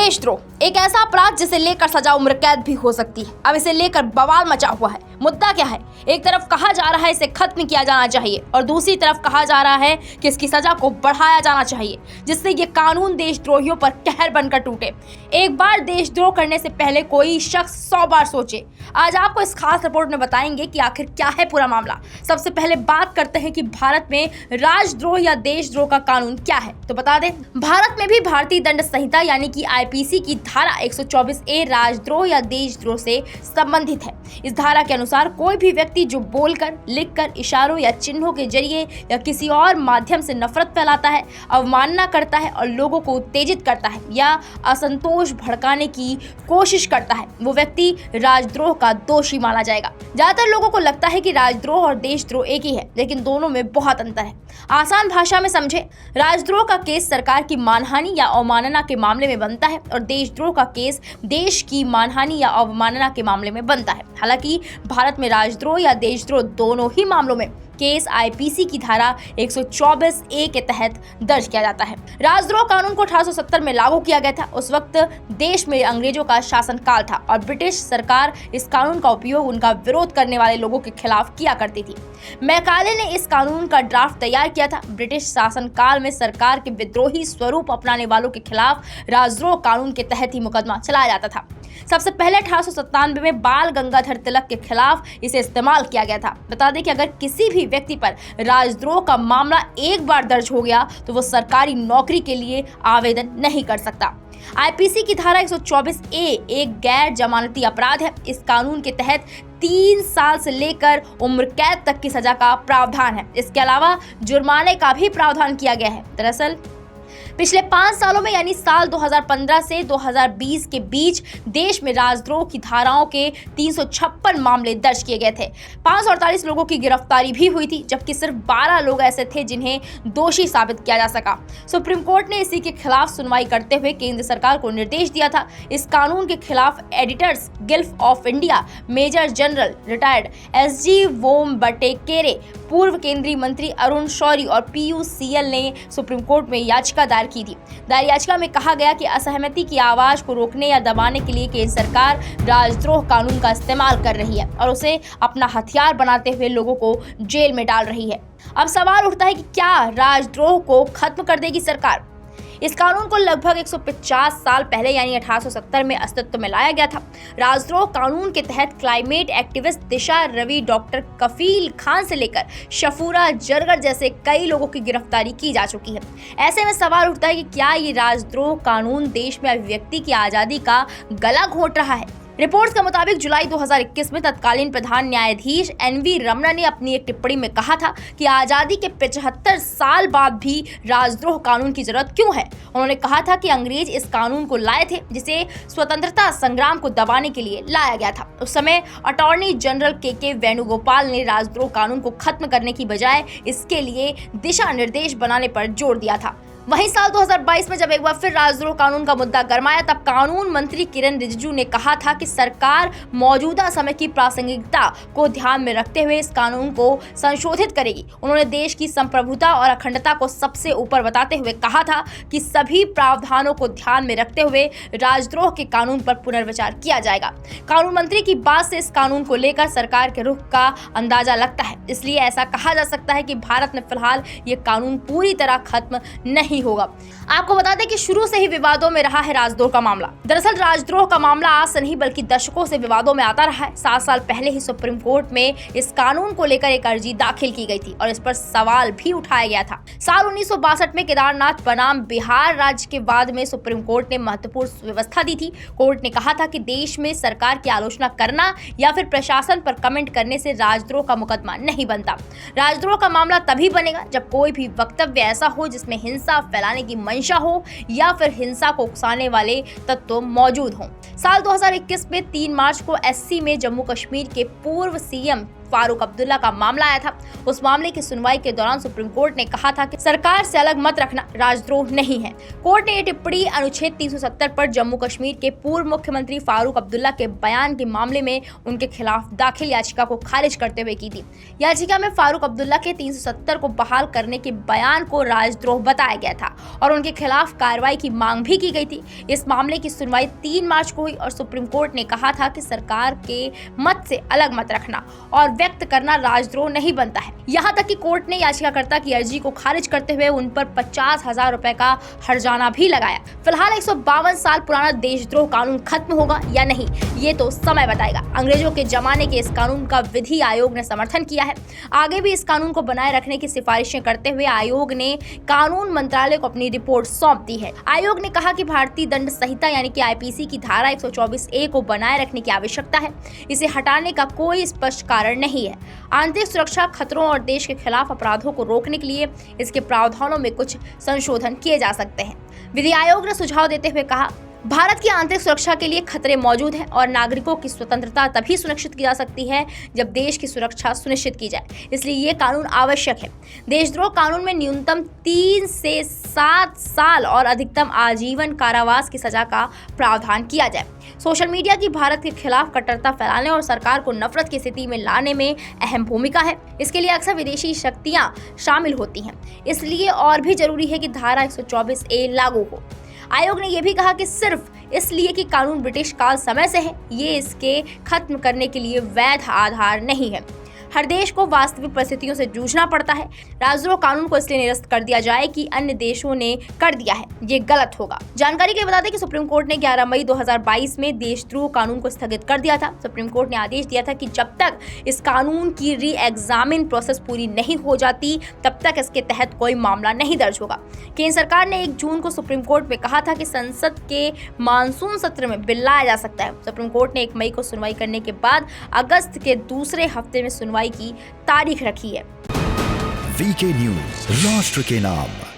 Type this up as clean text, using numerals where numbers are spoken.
देशद्रोह एक ऐसा अपराध जिसे लेकर सजा उम्र कैद भी हो सकती है। अब इसे लेकर बवाल मचा हुआ है। मुद्दा क्या है? एक तरफ कहा जा रहा है इसे खत्म किया जाना चाहिए और दूसरी तरफ कहा जा रहा है कि इसकी सजा को बढ़ाया जाना चाहिए, जिससे ये कानून देशद्रोहियों पर कहर बनकर टूटे। एक बार देशद्रोह करने से पहले कोई शख्स 100 बार सोचे। आज आपको इस खास रिपोर्ट में बताएंगे कि आखिर क्या है पूरा मामला। सबसे पहले बात करते हैं कि भारत में राजद्रोह या देशद्रोह का कानून क्या है। तो बता दें, भारत में भी भारतीय दंड संहिता यानी कि आईपीसी की धारा 124A राजद्रोह या देशद्रोह से संबंधित है। इस धारा के अनुसार कोई भी व्यक्ति जो बोलकर, लिखकर, इशारों या चिन्हों के जरिए या किसी और माध्यम से नफरत फैलाता है, अवमानना करता है और लोगों को उत्तेजित करता है या असंतोष भड़काने की कोशिश करता है, वो व्यक्ति राजद्रोह का दोषी माना जाएगा। ज्यादातर लोगों को लगता है कि राजद्रोह और देशद्रोह एक ही है, लेकिन दोनों में बहुत अंतर है। आसान भाषा में समझे, राजद्रोह का केस सरकार की मानहानि या अवमानना के मामले में बनता है और देशद्रोह का केस देश की मानहानि या अवमानना के मामले में बनता है। हालांकि भारत में राजद्रोह या देशद्रोह दोनों ही मामलों में केस आईपीसी की धारा 124A के तहत दर्ज किया जाता है। राजद्रोह कानून को 1870 में लागू किया गया था। उस वक्त देश में अंग्रेजों का शासनकाल था और ब्रिटिश सरकार इस कानून का उपयोग उनका विरोध करने वाले लोगों के खिलाफ किया करती थी। मैकाले ने इस कानून का ड्राफ्ट तैयार किया था। ब्रिटिश शासनकाल में सरकार के विद्रोही स्वरूप अपनाने वालों के खिलाफ राजद्रोह कानून के तहत ही मुकदमा चलाया जाता था। सबसे पहले 1897 में बाल गंगाधर तिलक के खिलाफ इसे इस्तेमाल किया गया था। बता दें कि अगर किसी भी व्यक्ति पर राजद्रोह का मामला एक बार दर्ज हो गया तो वो सरकारी नौकरी के लिए आवेदन नहीं कर सकता। आईपीसी की धारा 124A एक गैर जमानती अपराध है। इस कानून के तहत 3 साल से लेकर उम्र कैद तक की सजा का प्रावधान है। इसके अलावा जुर्माने का भी प्रावधान किया गया है। दरअसल पिछले 5 सालों में यानी साल 2015 से 2020 के बीच देश में राजद्रोह की धाराओं के 356 मामले दर्ज किए गए थे। 548 लोगों की गिरफ्तारी भी हुई थी, जबकि सिर्फ 12 लोग ऐसे थे जिन्हें दोषी साबित किया जा सका। सुप्रीम कोर्ट ने इसी के खिलाफ सुनवाई करते हुए केंद्र सरकार को निर्देश दिया था। इस कानून के खिलाफ Editors Guild of India, major general retired SG Vombatkere, पूर्व केंद्रीय मंत्री अरुण शौरी और PUCL ने सुप्रीम कोर्ट में याचिका दायर की थी। दायर याचिका में कहा गया कि असहमति की आवाज को रोकने या दबाने के लिए केंद्र सरकार राजद्रोह कानून का इस्तेमाल कर रही है और उसे अपना हथियार बनाते हुए लोगों को जेल में डाल रही है। अब सवाल उठता है कि क्या राजद्रोह को खत्म कर देगी सरकार? इस कानून को लगभग 150 साल पहले यानी 1870 में अस्तित्व में लाया गया था। राजद्रोह कानून के तहत क्लाइमेट एक्टिविस्ट दिशा रवि, डॉक्टर कफील खान से लेकर शफूरा जरगर जैसे कई लोगों की गिरफ्तारी की जा चुकी है। ऐसे में सवाल उठता है कि क्या ये राजद्रोह कानून देश में अभिव्यक्ति की आजादी का गला घोंट रहा है? रिपोर्ट्स के मुताबिक जुलाई 2021 में तत्कालीन प्रधान न्यायाधीश NV रमना ने अपनी एक टिप्पणी में कहा था कि आजादी के 75 साल बाद भी राजद्रोह कानून की जरूरत क्यों है। उन्होंने कहा था कि अंग्रेज इस कानून को लाए थे जिसे स्वतंत्रता संग्राम को दबाने के लिए लाया गया था। उस समय अटॉर्नी जनरल KK वेणुगोपाल ने राजद्रोह कानून को खत्म करने की बजाय इसके लिए दिशा निर्देश बनाने पर जोर दिया था। वहीं साल 2022 में जब एक बार फिर राजद्रोह कानून का मुद्दा गरमाया, तब कानून मंत्री किरण रिजिजू ने कहा था कि सरकार मौजूदा समय की प्रासंगिकता को ध्यान में रखते हुए इस कानून को संशोधित करेगी। उन्होंने देश की संप्रभुता और अखंडता को सबसे ऊपर बताते हुए कहा था कि सभी प्रावधानों को ध्यान में रखते हुए राजद्रोह के कानून पर पुनर्विचार किया जाएगा। कानून मंत्री की बात से इस कानून को लेकर सरकार के रुख का अंदाजा लगता है। इसलिए ऐसा कहा जा सकता है कि भारत में फिलहाल ये कानून पूरी तरह खत्म नहीं होगा। आपको बता दें कि शुरू से ही विवादों में रहा है राजद्रोह का मामला। दरअसल राजद्रोह का मामला आज से नहीं बल्कि दशकों से विवादों में आता रहा है। 7 साल पहले ही सुप्रीम कोर्ट में इस कानून को लेकर एक अर्जी दाखिल की गई थी और इस पर सवाल भी उठाया गया था। साल 1962 में केदारनाथ बनाम बिहार राज्य के वाद में सुप्रीम कोर्ट ने महत्वपूर्ण व्यवस्था दी थी। कोर्ट ने कहा था कि देश में सरकार की आलोचना करना या फिर प्रशासन पर कमेंट करने से राजद्रोह का मुकदमा नहीं बनता। राजद्रोह का मामला तभी बनेगा जब कोई भी वक्तव्य ऐसा हो जिसमें हिंसा फैलाने की मंशा हो या फिर हिंसा को उकसाने वाले तत्व मौजूद हों। साल 2021 में 3 मार्च को SC में जम्मू कश्मीर के पूर्व CM फारूक अब्दुल्ला का मामला आया था। उस मामले की सुनवाई के दौरान सुप्रीम कोर्ट ने कहा था कि सरकार से अलग मत रखना राजद्रोह नहीं है। कोर्ट ने ये टिप्पणी अनुच्छेद 370 पर जम्मू कश्मीर के पूर्व मुख्यमंत्री फारूक अब्दुल्ला के बयान के मामले में उनके खिलाफ दाखिल याचिका को खारिज करते हुए की थी। याचिका में फारूक अब्दुल्ला के 370 को बहाल करने के बयान को राजद्रोह बताया गया था और उनके खिलाफ कार्रवाई की मांग भी की गई थी। इस मामले की सुनवाई 3 मार्च को हुई और सुप्रीम कोर्ट ने कहा था कि सरकार के मत से अलग मत रखना और व्यक्त करना राजद्रोह नहीं बनता है। यहाँ तक कि कोर्ट ने याचिकाकर्ता की अर्जी को खारिज करते हुए उन पर 50,000 रुपए का हर्जाना भी लगाया। फिलहाल 152 साल पुराना देशद्रोह कानून खत्म होगा या नहीं, ये तो समय बताएगा। अंग्रेजों के जमाने के इस कानून का विधि आयोग ने समर्थन किया है। आगे भी इस कानून को बनाए रखने की सिफारिशें करते हुए आयोग ने कानून मंत्रालय को अपनी रिपोर्ट सौंप दी है। आयोग ने कहा कि भारतीय दंड संहिता यानी कि आईपीसी की धारा 124A को बनाए रखने की आवश्यकता है। इसे हटाने का कोई स्पष्ट कारण नहीं है। आंतरिक सुरक्षा खतरों और देश के खिलाफ अपराधों को रोकने के लिए इसके प्रावधानों में कुछ संशोधन किए जा सकते हैं। विधि आयोग ने सुझाव देते हुए कहा, भारत की आंतरिक सुरक्षा के लिए खतरे मौजूद हैं और नागरिकों की स्वतंत्रता तभी सुनिश्चित की जा सकती है जब देश की सुरक्षा सुनिश्चित की जाए। इसलिए ये कानून आवश्यक है। देशद्रोह कानून में न्यूनतम 3 से 7 साल और अधिकतम आजीवन कारावास की सजा का प्रावधान किया जाए। सोशल मीडिया की भारत के खिलाफ कट्टरता फैलाने और सरकार को नफरत की स्थिति में लाने में अहम भूमिका है। इसके लिए अक्सर विदेशी शक्तियां शामिल होती हैं। इसलिए और भी जरूरी है कि धारा 124A लागू हो। आयोग ने यह भी कहा कि सिर्फ इसलिए कि कानून ब्रिटिश काल समय से है, ये इसके खत्म करने के लिए वैध आधार नहीं है। हर देश को वास्तविक परिस्थितियों से जूझना पड़ता है। राजद्रोह कानून को इसलिए निरस्त कर दिया जाए कि अन्य देशों ने कर दिया है, ये गलत होगा। जानकारी के बता दें कि सुप्रीम कोर्ट ने 11 मई 2022 में देशद्रोह कानून को स्थगित कर दिया था। सुप्रीम कोर्ट ने आदेश दिया था कि जब तक इस कानून की री एग्जामिन प्रोसेस पूरी नहीं हो जाती तब तक इसके तहत कोई मामला नहीं दर्ज होगा। केंद्र सरकार ने 1 जून को सुप्रीम कोर्ट में कहा था कि संसद के मानसून सत्र में बिल लाया जा सकता है। सुप्रीम कोर्ट ने 1 मई को सुनवाई करने के बाद अगस्त के दूसरे हफ्ते में सुनवाई की तारीख रखी है। वीके न्यूज, राष्ट्र के नाम।